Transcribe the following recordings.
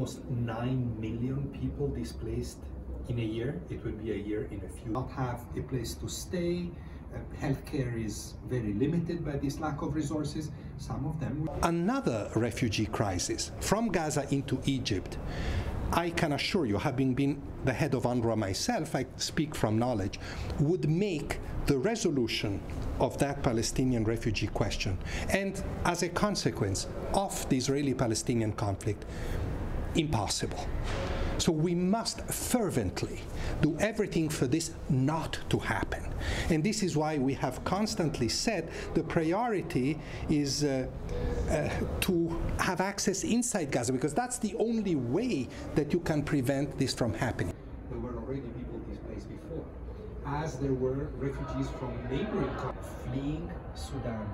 almost 9 million people displaced in a year. It will be a year in a few. Not have a place to stay. Healthcare is very limited by this lack of resources. Some of them. Another refugee crisis from Gaza into Egypt. I can assure you, having been the head of UNRWA myself, I speak from knowledge, would make the resolution of that Palestinian refugee question, and as a consequence of the Israeli-Palestinian conflict, impossible. So we must fervently do everything for this not to happen. And this is why we have constantly said the priority is to have access inside Gaza, because that's the only way that you can prevent this from happening. There were already people displaced before, as there were refugees from neighboring countries fleeing Sudan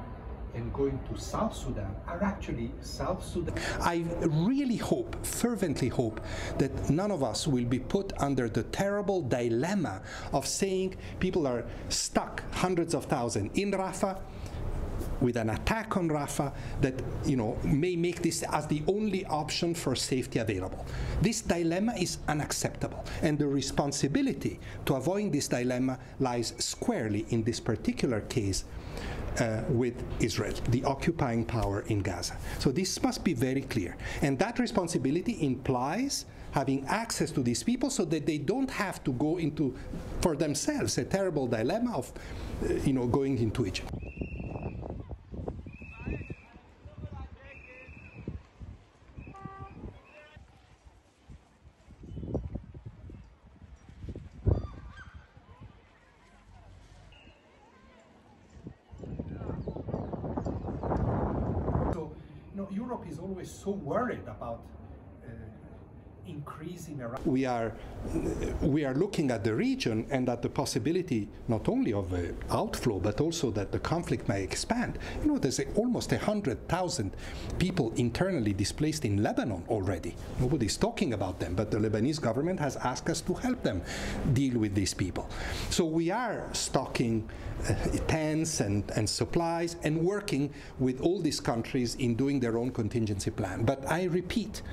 and going to South Sudan are actually South Sudan. I really hope, fervently hope, that none of us will be put under the terrible dilemma of saying people are stuck, hundreds of thousands, in Rafah, with an attack on Rafah that, may make this as the only option for safety available. This dilemma is unacceptable, and the responsibility to avoid this dilemma lies squarely in this particular case with Israel, the occupying power in Gaza. So this must be very clear. And that responsibility implies having access to these people so that they don't have to go into, for themselves, a terrible dilemma of, going into Egypt. Europe is always so worried about increasing around. We are looking at the region and at the possibility not only of outflow, but also that the conflict may expand. There's almost 100,000 people internally displaced in Lebanon already. Nobody's talking about them, but the Lebanese government has asked us to help them deal with these people. So we are stocking tents and supplies and working with all these countries in doing their own contingency plan. But I repeat,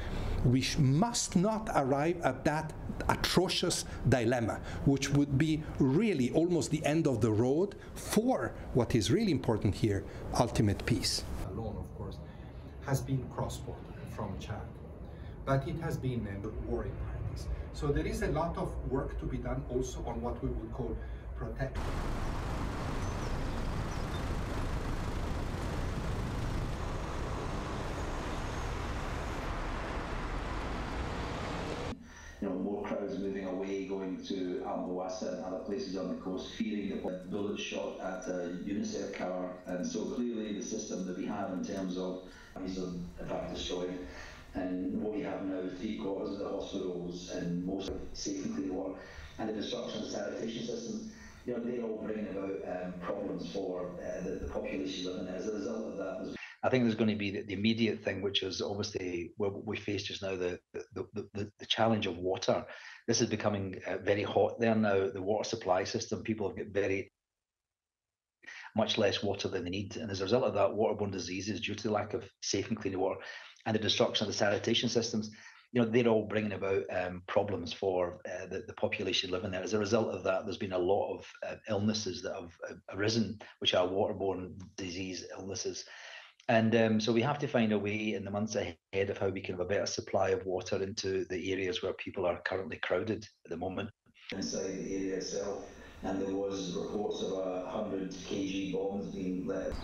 we must not arrive at that atrocious dilemma, which would be really almost the end of the road for what is really important here, ultimate peace. Alone, of course, has been cross-border from Chad, but it has been warring parties. So there is a lot of work to be done also on what we would call protect. More crowds moving away, going to Al-Mawassa and other places on the coast, fearing the bullet shot at a UNICEF car. And so clearly the system that we have in terms of is in fact destroyed. And what we have now is 3/4 of the hospitals and most of safe and clean water. And the destruction of the sanitation systems, they're all bringing about problems for the population living there. As a result of that, I think there's going to be the immediate thing, which is obviously what we face just now, the challenge of water. This is becoming very hot there now. The water supply system, people have got very much less water than they need. And as a result of that, waterborne diseases due to the lack of safe and clean water and the destruction of the sanitation systems, they're all bringing about problems for the population living there. As a result of that, there's been a lot of illnesses that have arisen, which are waterborne disease illnesses. And so we have to find a way in the months ahead of how we can have a better supply of water into the areas where people are currently crowded at the moment. Inside the area itself, and there was reports of 100 kg bombs being let.